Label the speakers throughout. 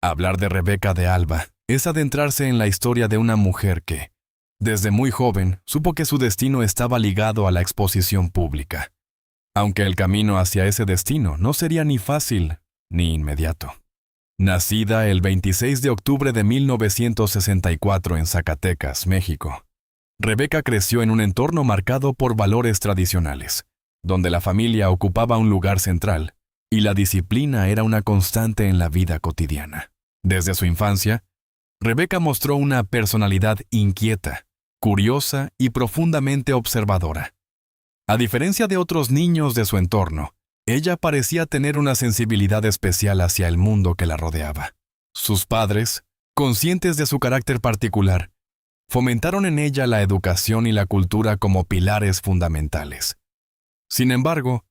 Speaker 1: Hablar de Rebeca de Alba es adentrarse en la historia de una mujer que, desde muy joven, supo que su destino estaba ligado a la exposición pública, aunque el camino hacia ese destino no sería ni fácil ni inmediato. Nacida el 26 de octubre de 1964 en Zacatecas, México, Rebeca creció en un entorno marcado por valores tradicionales, donde la familia ocupaba un lugar central y la disciplina era una constante en la vida cotidiana. Desde su infancia, Rebeca mostró una personalidad inquieta, curiosa y profundamente observadora. A diferencia de otros niños de su entorno, ella parecía tener una sensibilidad especial hacia el mundo que la rodeaba. Sus padres, conscientes de su carácter particular, fomentaron en ella la educación y la cultura como pilares fundamentales. Sin embargo,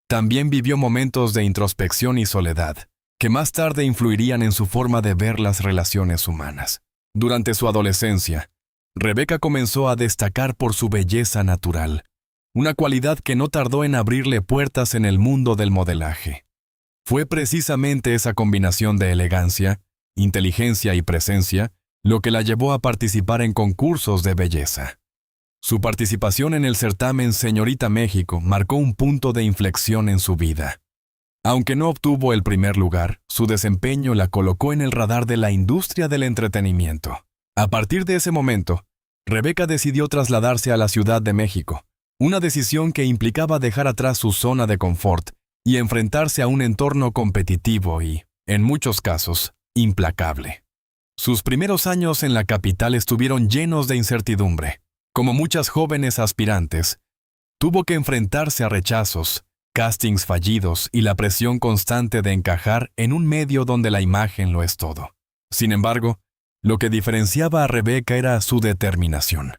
Speaker 1: también vivió momentos de introspección y soledad, que más tarde influirían en su forma de ver las relaciones humanas. Durante su adolescencia, Rebeca comenzó a destacar por su belleza natural, una cualidad que no tardó en abrirle puertas en el mundo del modelaje. Fue precisamente esa combinación de elegancia, inteligencia y presencia lo que la llevó a participar en concursos de belleza. Su participación en el certamen Señorita México marcó un punto de inflexión en su vida. Aunque no obtuvo el primer lugar, su desempeño la colocó en el radar de la industria del entretenimiento. A partir de ese momento, Rebeca decidió trasladarse a la Ciudad de México, una decisión que implicaba dejar atrás su zona de confort y enfrentarse a un entorno competitivo y, en muchos casos, implacable. Sus primeros años en la capital estuvieron llenos de incertidumbre. Como muchas jóvenes aspirantes, tuvo que enfrentarse a rechazos, castings fallidos y la presión constante de encajar en un medio donde la imagen lo es todo. Sin embargo, lo que diferenciaba a Rebeca era su determinación.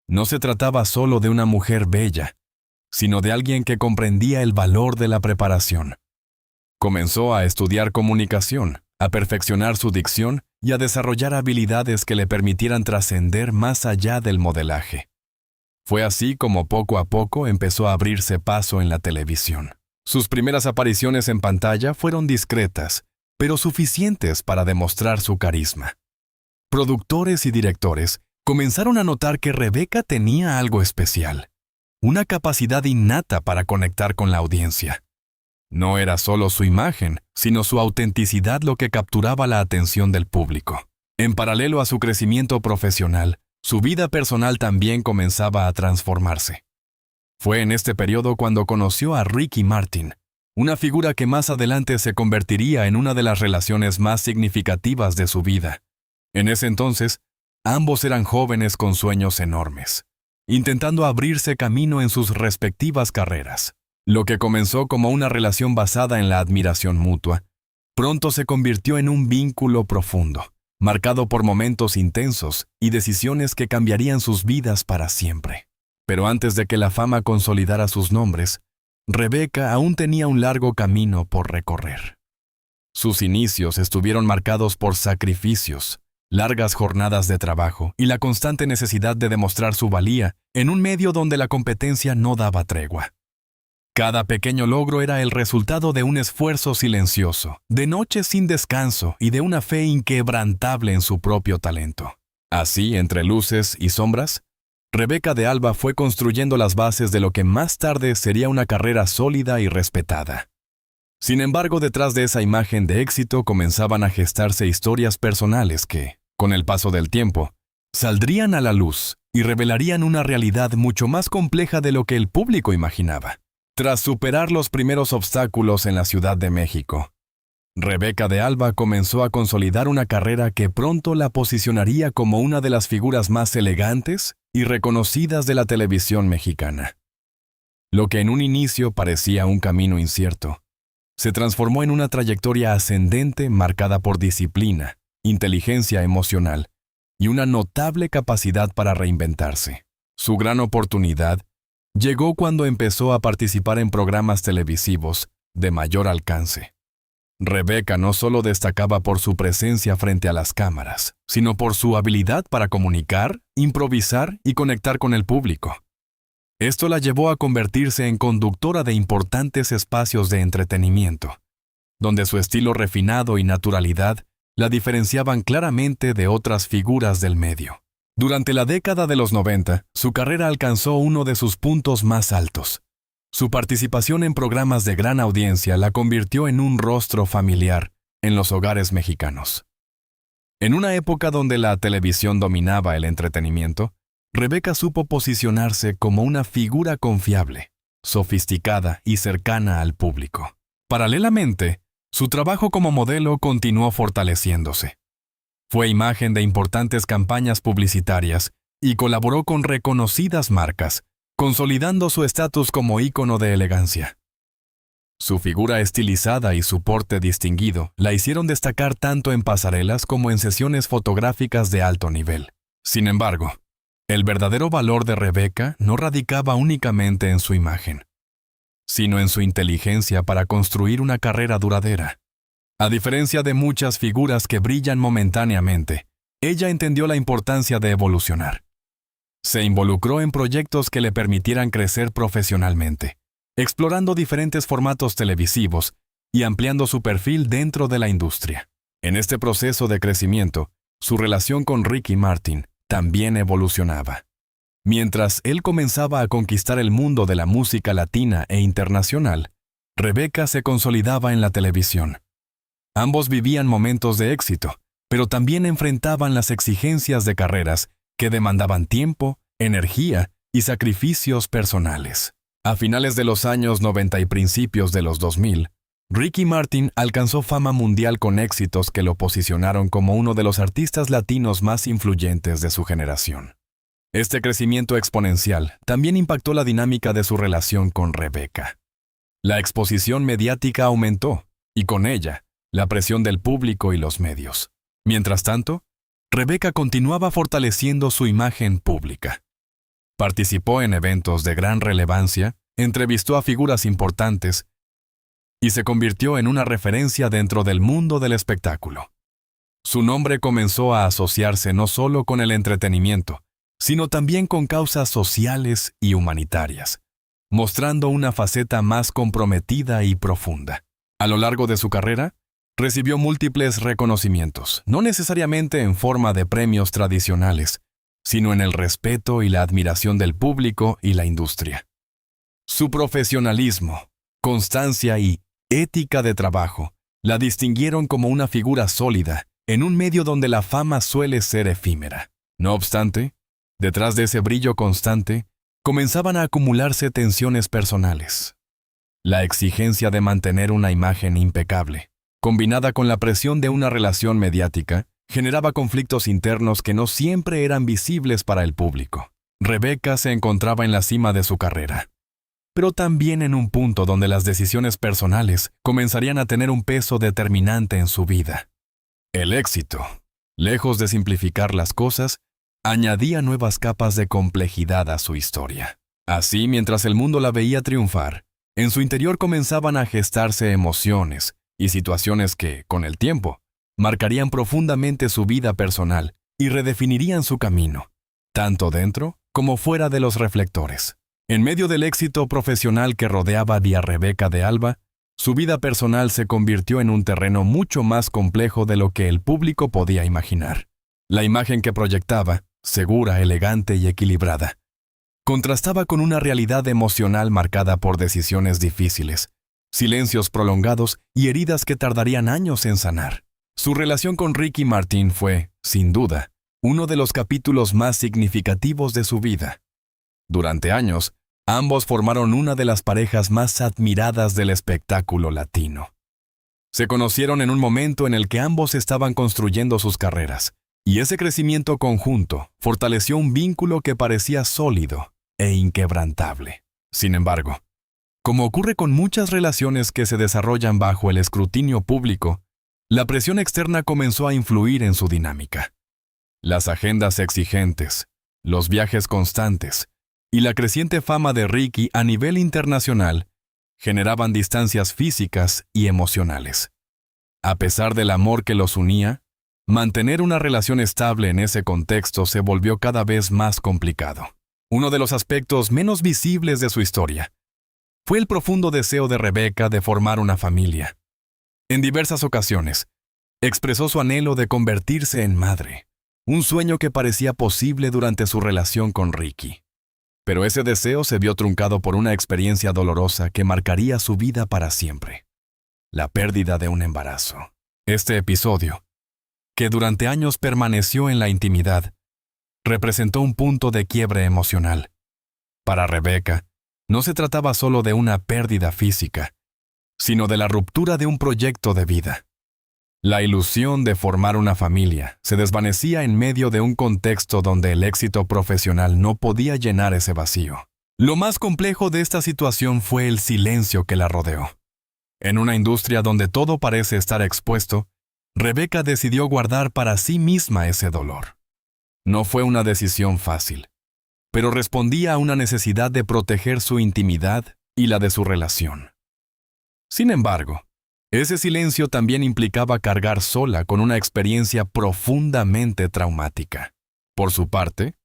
Speaker 1: No se trataba solo de una mujer bella, sino de alguien que comprendía el valor de la preparación. Comenzó a estudiar comunicación, a perfeccionar su dicción y a desarrollar habilidades que le permitieran trascender más allá del modelaje. Fue así como poco a poco empezó a abrirse paso en la televisión. Sus primeras apariciones en pantalla fueron discretas, pero suficientes para demostrar su carisma. Productores y directores comenzaron a notar que Rebeca tenía algo especial, una capacidad innata para conectar con la audiencia. No era solo su imagen, sino su autenticidad lo que capturaba la atención del público. En paralelo a su crecimiento profesional, su vida personal también comenzaba a transformarse. Fue en este periodo cuando conoció a Ricky Martin, una figura que más adelante se convertiría en una de las relaciones más significativas de su vida. En ese entonces, ambos eran jóvenes con sueños enormes, intentando abrirse camino en sus respectivas carreras. Lo que comenzó como una relación basada en la admiración mutua, pronto se convirtió en un vínculo profundo, marcado por momentos intensos y decisiones que cambiarían sus vidas para siempre. Pero antes de que la fama consolidara sus nombres, Rebeca aún tenía un largo camino por recorrer. Sus inicios estuvieron marcados por sacrificios, largas jornadas de trabajo y la constante necesidad de demostrar su valía en un medio donde la competencia no daba tregua. Cada pequeño logro era el resultado de un esfuerzo silencioso, de noches sin descanso y de una fe inquebrantable en su propio talento. Así, entre luces y sombras, Rebeca de Alba fue construyendo las bases de lo que más tarde sería una carrera sólida y respetada. Sin embargo, detrás de esa imagen de éxito comenzaban a gestarse historias personales que, con el paso del tiempo, saldrían a la luz y revelarían una realidad mucho más compleja de lo que el público imaginaba. Tras superar los primeros obstáculos en la Ciudad de México, Rebeca de Alba comenzó a consolidar una carrera que pronto la posicionaría como una de las figuras más elegantes y reconocidas de la televisión mexicana. Lo que en un inicio parecía un camino incierto, se transformó en una trayectoria ascendente marcada por disciplina, inteligencia emocional y una notable capacidad para reinventarse. Su gran oportunidad llegó cuando empezó a participar en programas televisivos de mayor alcance. Rebeca no solo destacaba por su presencia frente a las cámaras, sino por su habilidad para comunicar, improvisar y conectar con el público. Esto la llevó a convertirse en conductora de importantes espacios de entretenimiento, donde su estilo refinado y naturalidad la diferenciaban claramente de otras figuras del medio. Durante la década de los 90, su carrera alcanzó uno de sus puntos más altos. Su participación en programas de gran audiencia la convirtió en un rostro familiar en los hogares mexicanos. En una época donde la televisión dominaba el entretenimiento, Rebeca supo posicionarse como una figura confiable, sofisticada y cercana al público. Paralelamente, su trabajo como modelo continuó fortaleciéndose. Fue imagen de importantes campañas publicitarias y colaboró con reconocidas marcas, consolidando su estatus como ícono de elegancia. Su figura estilizada y su porte distinguido la hicieron destacar tanto en pasarelas como en sesiones fotográficas de alto nivel. Sin embargo, el verdadero valor de Rebeca no radicaba únicamente en su imagen, sino en su inteligencia para construir una carrera duradera. A diferencia de muchas figuras que brillan momentáneamente, ella entendió la importancia de evolucionar. Se involucró en proyectos que le permitieran crecer profesionalmente, explorando diferentes formatos televisivos y ampliando su perfil dentro de la industria. En este proceso de crecimiento, su relación con Ricky Martin también evolucionaba. Mientras él comenzaba a conquistar el mundo de la música latina e internacional, Rebeca se consolidaba en la televisión. Ambos vivían momentos de éxito, pero también enfrentaban las exigencias de carreras que demandaban tiempo, energía y sacrificios personales. A finales de los años 90 y principios de los 2000, Ricky Martin alcanzó fama mundial con éxitos que lo posicionaron como uno de los artistas latinos más influyentes de su generación. Este crecimiento exponencial también impactó la dinámica de su relación con Rebeca. La exposición mediática aumentó, y con ella, la presión del público y los medios. Mientras tanto, Rebeca continuaba fortaleciendo su imagen pública. Participó en eventos de gran relevancia, entrevistó a figuras importantes y se convirtió en una referencia dentro del mundo del espectáculo. Su nombre comenzó a asociarse no solo con el entretenimiento, sino también con causas sociales y humanitarias, mostrando una faceta más comprometida y profunda. A lo largo de su carrera, recibió múltiples reconocimientos, no necesariamente en forma de premios tradicionales, sino en el respeto y la admiración del público y la industria. Su profesionalismo, constancia y ética de trabajo la distinguieron como una figura sólida en un medio donde la fama suele ser efímera. No obstante, detrás de ese brillo constante, comenzaban a acumularse tensiones personales. La exigencia de mantener una imagen impecable, combinada con la presión de una relación mediática, generaba conflictos internos que no siempre eran visibles para el público. Rebeca se encontraba en la cima de su carrera, pero también en un punto donde las decisiones personales comenzarían a tener un peso determinante en su vida. El éxito, lejos de simplificar las cosas, añadía nuevas capas de complejidad a su historia. Así, mientras el mundo la veía triunfar, en su interior comenzaban a gestarse emociones y situaciones que, con el tiempo, marcarían profundamente su vida personal y redefinirían su camino, tanto dentro como fuera de los reflectores. En medio del éxito profesional que rodeaba a Rebeca de Alba, su vida personal se convirtió en un terreno mucho más complejo de lo que el público podía imaginar. La imagen que proyectaba, segura, elegante y equilibrada, contrastaba con una realidad emocional marcada por decisiones difíciles, silencios prolongados y heridas que tardarían años en sanar. Su relación con Ricky Martin fue, sin duda, uno de los capítulos más significativos de su vida. Durante años, ambos formaron una de las parejas más admiradas del espectáculo latino. Se conocieron en un momento en el que ambos estaban construyendo sus carreras, y ese crecimiento conjunto fortaleció un vínculo que parecía sólido e inquebrantable. Sin embargo, como ocurre con muchas relaciones que se desarrollan bajo el escrutinio público, la presión externa comenzó a influir en su dinámica. Las agendas exigentes, los viajes constantes y la creciente fama de Ricky a nivel internacional generaban distancias físicas y emocionales. A pesar del amor que los unía, mantener una relación estable en ese contexto se volvió cada vez más complicado. Uno de los aspectos menos visibles de su historia fue el profundo deseo de Rebeca de formar una familia. En diversas ocasiones, expresó su anhelo de convertirse en madre, un sueño que parecía posible durante su relación con Ricky. Pero ese deseo se vio truncado por una experiencia dolorosa que marcaría su vida para siempre: la pérdida de un embarazo. Este episodio, que durante años permaneció en la intimidad, representó un punto de quiebre emocional. Para Rebecca, no se trataba solo de una pérdida física, sino de la ruptura de un proyecto de vida. La ilusión de formar una familia se desvanecía en medio de un contexto donde el éxito profesional no podía llenar ese vacío. Lo más complejo de esta situación fue el silencio que la rodeó. En una industria donde todo parece estar expuesto, Rebecca decidió guardar para sí misma ese dolor. No fue una decisión fácil, pero respondía a una necesidad de proteger su intimidad y la de su relación. Sin embargo, ese silencio también implicaba cargar sola con una experiencia profundamente traumática. Por su parte,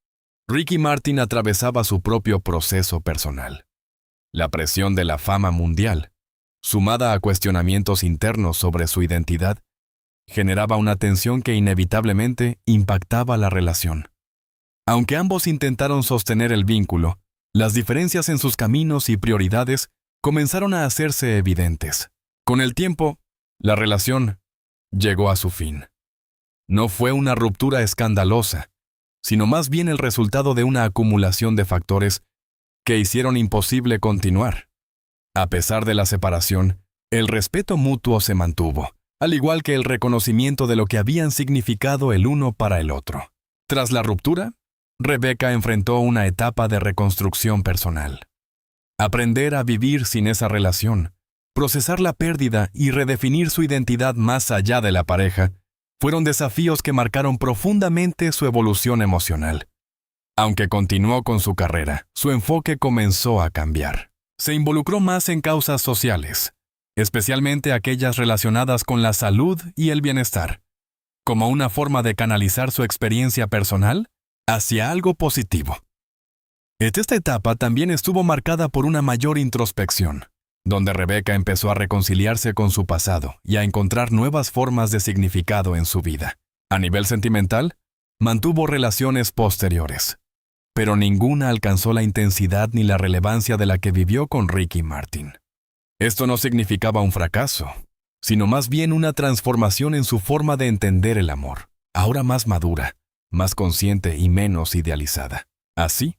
Speaker 1: Ricky Martin atravesaba su propio proceso personal. La presión de la fama mundial, sumada a cuestionamientos internos sobre su identidad, generaba una tensión que inevitablemente impactaba la relación. Aunque ambos intentaron sostener el vínculo, las diferencias en sus caminos y prioridades comenzaron a hacerse evidentes. Con el tiempo, la relación llegó a su fin. No fue una ruptura escandalosa, sino más bien el resultado de una acumulación de factores que hicieron imposible continuar. A pesar de la separación, el respeto mutuo se mantuvo, al igual que el reconocimiento de lo que habían significado el uno para el otro. Tras la ruptura, Rebecca enfrentó una etapa de reconstrucción personal. Aprender a vivir sin esa relación, procesar la pérdida y redefinir su identidad más allá de la pareja fueron desafíos que marcaron profundamente su evolución emocional. Aunque continuó con su carrera, su enfoque comenzó a cambiar. Se involucró más en causas sociales, especialmente aquellas relacionadas con la salud y el bienestar, como una forma de canalizar su experiencia personal hacia algo positivo. Esta etapa también estuvo marcada por una mayor introspección, donde Rebecca empezó a reconciliarse con su pasado y a encontrar nuevas formas de significado en su vida. A nivel sentimental, mantuvo relaciones posteriores, pero ninguna alcanzó la intensidad ni la relevancia de la que vivió con Ricky Martin. Esto no significaba un fracaso, sino más bien una transformación en su forma de entender el amor, ahora más madura, más consciente y menos idealizada. Así,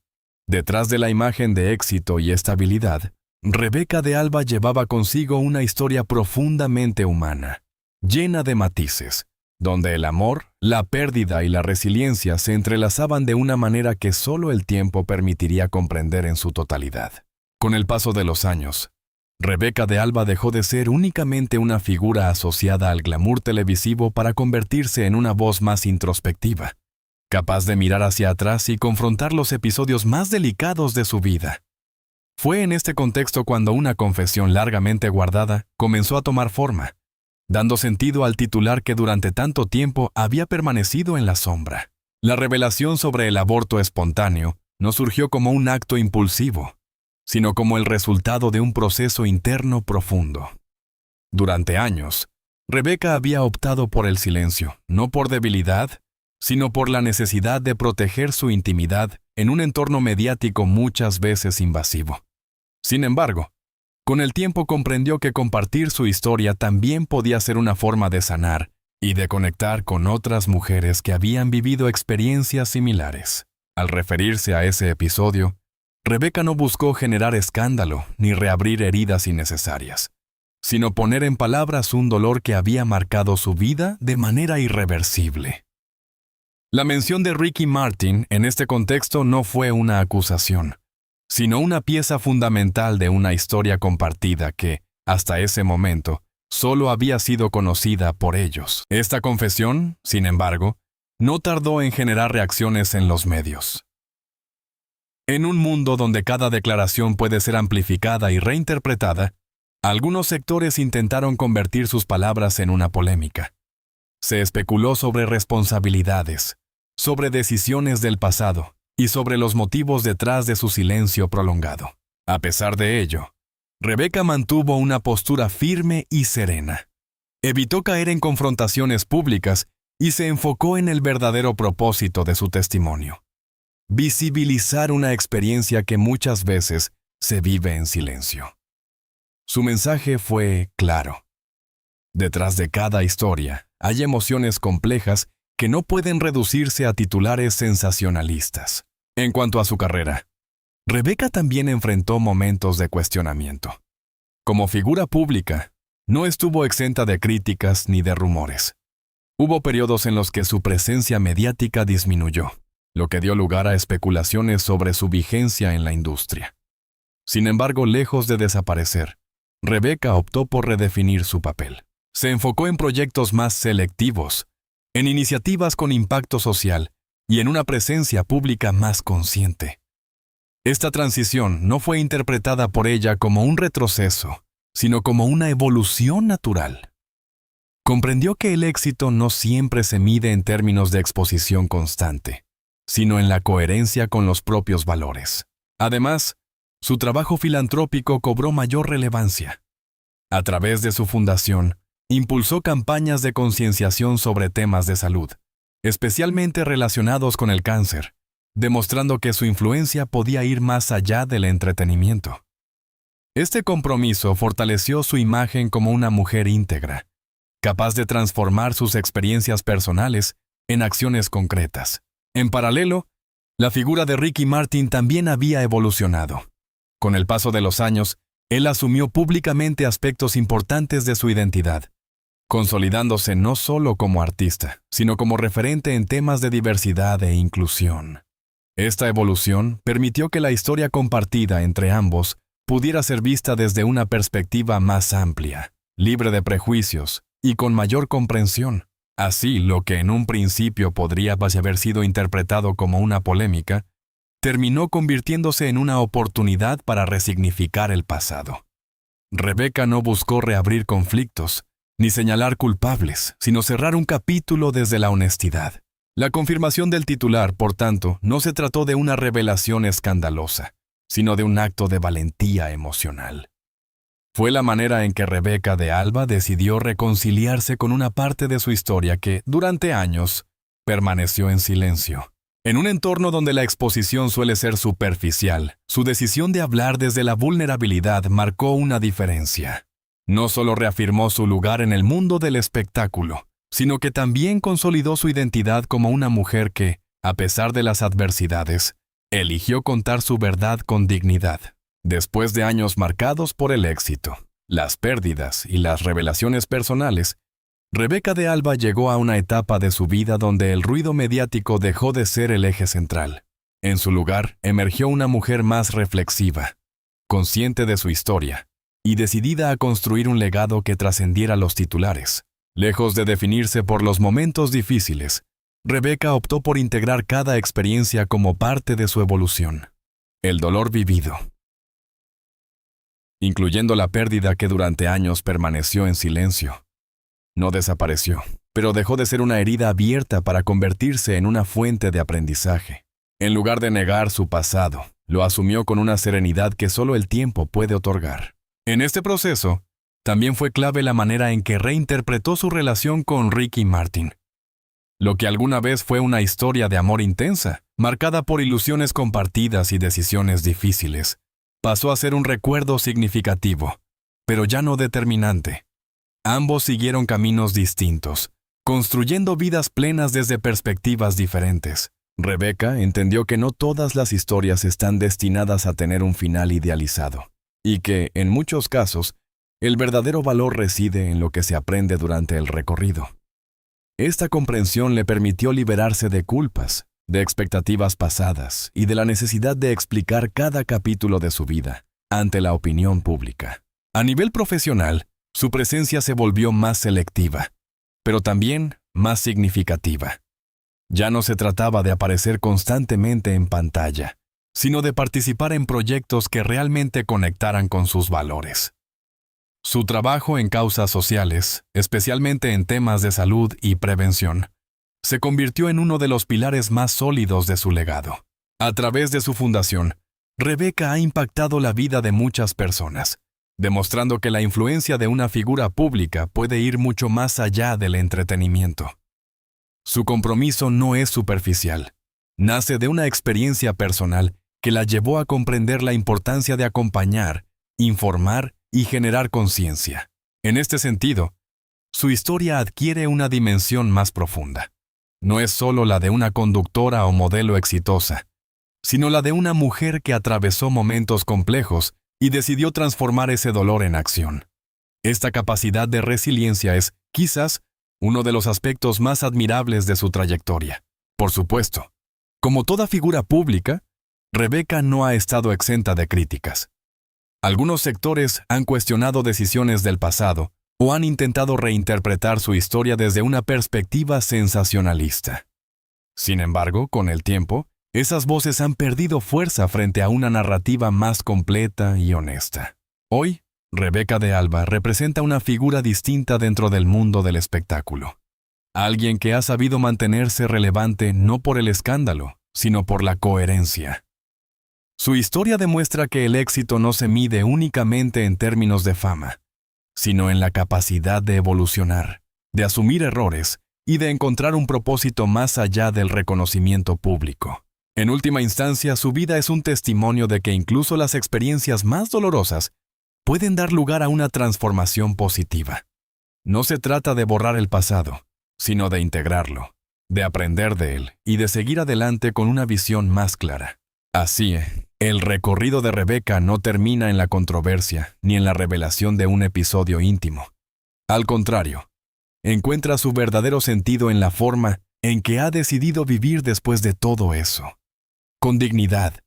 Speaker 1: detrás de la imagen de éxito y estabilidad, Rebecca de Alba llevaba consigo una historia profundamente humana, llena de matices, donde el amor, la pérdida y la resiliencia se entrelazaban de una manera que solo el tiempo permitiría comprender en su totalidad. Con el paso de los años, Rebecca de Alba dejó de ser únicamente una figura asociada al glamour televisivo para convertirse en una voz más introspectiva, capaz de mirar hacia atrás y confrontar los episodios más delicados de su vida. Fue en este contexto cuando una confesión largamente guardada comenzó a tomar forma, dando sentido al titular que durante tanto tiempo había permanecido en la sombra. La revelación sobre el aborto espontáneo no surgió como un acto impulsivo, sino como el resultado de un proceso interno profundo. Durante años, Rebecca había optado por el silencio, no por debilidad, sino por la necesidad de proteger su intimidad en un entorno mediático muchas veces invasivo. Sin embargo, con el tiempo comprendió que compartir su historia también podía ser una forma de sanar y de conectar con otras mujeres que habían vivido experiencias similares. Al referirse a ese episodio, Rebecca no buscó generar escándalo ni reabrir heridas innecesarias, sino poner en palabras un dolor que había marcado su vida de manera irreversible. La mención de Ricky Martin en este contexto no fue una acusación, sino una pieza fundamental de una historia compartida que, hasta ese momento, solo había sido conocida por ellos. Esta confesión, sin embargo, no tardó en generar reacciones en los medios. En un mundo donde cada declaración puede ser amplificada y reinterpretada, algunos sectores intentaron convertir sus palabras en una polémica. Se especuló sobre responsabilidades, sobre decisiones del pasado y sobre los motivos detrás de su silencio prolongado. A pesar de ello, Rebecca mantuvo una postura firme y serena. Evitó caer en confrontaciones públicas y se enfocó en el verdadero propósito de su testimonio: visibilizar una experiencia que muchas veces se vive en silencio. Su mensaje fue claro. Detrás de cada historia hay emociones complejas que no pueden reducirse a titulares sensacionalistas. En cuanto a su carrera, Rebecca también enfrentó momentos de cuestionamiento. Como figura pública, no estuvo exenta de críticas ni de rumores. Hubo periodos en los que su presencia mediática disminuyó, lo que dio lugar a especulaciones sobre su vigencia en la industria. Sin embargo, lejos de desaparecer, Rebecca optó por redefinir su papel. Se enfocó en proyectos más selectivos, en iniciativas con impacto social y en una presencia pública más consciente. Esta transición no fue interpretada por ella como un retroceso, sino como una evolución natural. Comprendió que el éxito no siempre se mide en términos de exposición constante, sino en la coherencia con los propios valores. Además, su trabajo filantrópico cobró mayor relevancia. A través de su fundación, impulsó campañas de concienciación sobre temas de salud, especialmente relacionados con el cáncer, demostrando que su influencia podía ir más allá del entretenimiento. Este compromiso fortaleció su imagen como una mujer íntegra, capaz de transformar sus experiencias personales en acciones concretas. En paralelo, la figura de Ricky Martin también había evolucionado. Con el paso de los años, él asumió públicamente aspectos importantes de su identidad, consolidándose no solo como artista, sino como referente en temas de diversidad e inclusión. Esta evolución permitió que la historia compartida entre ambos pudiera ser vista desde una perspectiva más amplia, libre de prejuicios y con mayor comprensión. Así, lo que en un principio podría haber sido interpretado como una polémica, terminó convirtiéndose en una oportunidad para resignificar el pasado. Rebecca no buscó reabrir conflictos, ni señalar culpables, sino cerrar un capítulo desde la honestidad. La confirmación del titular, por tanto, no se trató de una revelación escandalosa, sino de un acto de valentía emocional. Fue la manera en que Rebecca de Alba decidió reconciliarse con una parte de su historia que, durante años, permaneció en silencio. En un entorno donde la exposición suele ser superficial, su decisión de hablar desde la vulnerabilidad marcó una diferencia. No solo reafirmó su lugar en el mundo del espectáculo, sino que también consolidó su identidad como una mujer que, a pesar de las adversidades, eligió contar su verdad con dignidad. Después de años marcados por el éxito, las pérdidas y las revelaciones personales, Rebecca de Alba llegó a una etapa de su vida donde el ruido mediático dejó de ser el eje central. En su lugar, emergió una mujer más reflexiva, consciente de su historia, y decidida a construir un legado que trascendiera los titulares. Lejos de definirse por los momentos difíciles, Rebecca optó por integrar cada experiencia como parte de su evolución. El dolor vivido, incluyendo la pérdida que durante años permaneció en silencio, no desapareció, pero dejó de ser una herida abierta para convertirse en una fuente de aprendizaje. En lugar de negar su pasado, lo asumió con una serenidad que solo el tiempo puede otorgar. En este proceso, también fue clave la manera en que reinterpretó su relación con Ricky Martin. Lo que alguna vez fue una historia de amor intensa, marcada por ilusiones compartidas y decisiones difíciles, pasó a ser un recuerdo significativo, pero ya no determinante. Ambos siguieron caminos distintos, construyendo vidas plenas desde perspectivas diferentes. Rebecca entendió que no todas las historias están destinadas a tener un final idealizado, y que, en muchos casos, el verdadero valor reside en lo que se aprende durante el recorrido. Esta comprensión le permitió liberarse de culpas, de expectativas pasadas y de la necesidad de explicar cada capítulo de su vida ante la opinión pública. A nivel profesional, su presencia se volvió más selectiva, pero también más significativa. Ya no se trataba de aparecer constantemente en pantalla, sino de participar en proyectos que realmente conectaran con sus valores. Su trabajo en causas sociales, especialmente en temas de salud y prevención, se convirtió en uno de los pilares más sólidos de su legado. A través de su fundación, Rebecca ha impactado la vida de muchas personas, demostrando que la influencia de una figura pública puede ir mucho más allá del entretenimiento. Su compromiso no es superficial. Nace de una experiencia personal que la llevó a comprender la importancia de acompañar, informar y generar conciencia. En este sentido, su historia adquiere una dimensión más profunda. No es solo la de una conductora o modelo exitosa, sino la de una mujer que atravesó momentos complejos y decidió transformar ese dolor en acción. Esta capacidad de resiliencia es, quizás, uno de los aspectos más admirables de su trayectoria. Por supuesto, como toda figura pública, Rebecca no ha estado exenta de críticas. Algunos sectores han cuestionado decisiones del pasado o han intentado reinterpretar su historia desde una perspectiva sensacionalista. Sin embargo, con el tiempo, esas voces han perdido fuerza frente a una narrativa más completa y honesta. Hoy, Rebecca de Alba representa una figura distinta dentro del mundo del espectáculo. Alguien que ha sabido mantenerse relevante no por el escándalo, sino por la coherencia. Su historia demuestra que el éxito no se mide únicamente en términos de fama, sino en la capacidad de evolucionar, de asumir errores y de encontrar un propósito más allá del reconocimiento público. En última instancia, su vida es un testimonio de que incluso las experiencias más dolorosas pueden dar lugar a una transformación positiva. No se trata de borrar el pasado, sino de integrarlo, de aprender de él y de seguir adelante con una visión más clara. Así, el recorrido de Rebecca no termina en la controversia ni en la revelación de un episodio íntimo. Al contrario, encuentra su verdadero sentido en la forma en que ha decidido vivir después de todo eso. Con dignidad,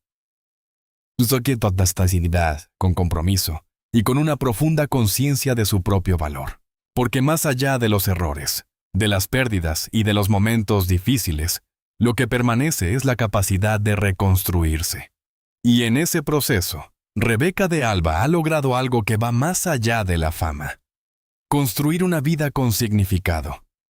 Speaker 1: con compromiso y con una profunda conciencia de su propio valor. Porque más allá de los errores, de las pérdidas y de los momentos difíciles, lo que permanece es la capacidad de reconstruirse. Y en ese proceso, Rebecca de Alba ha logrado algo que va más allá de la fama. Construir una vida con significado,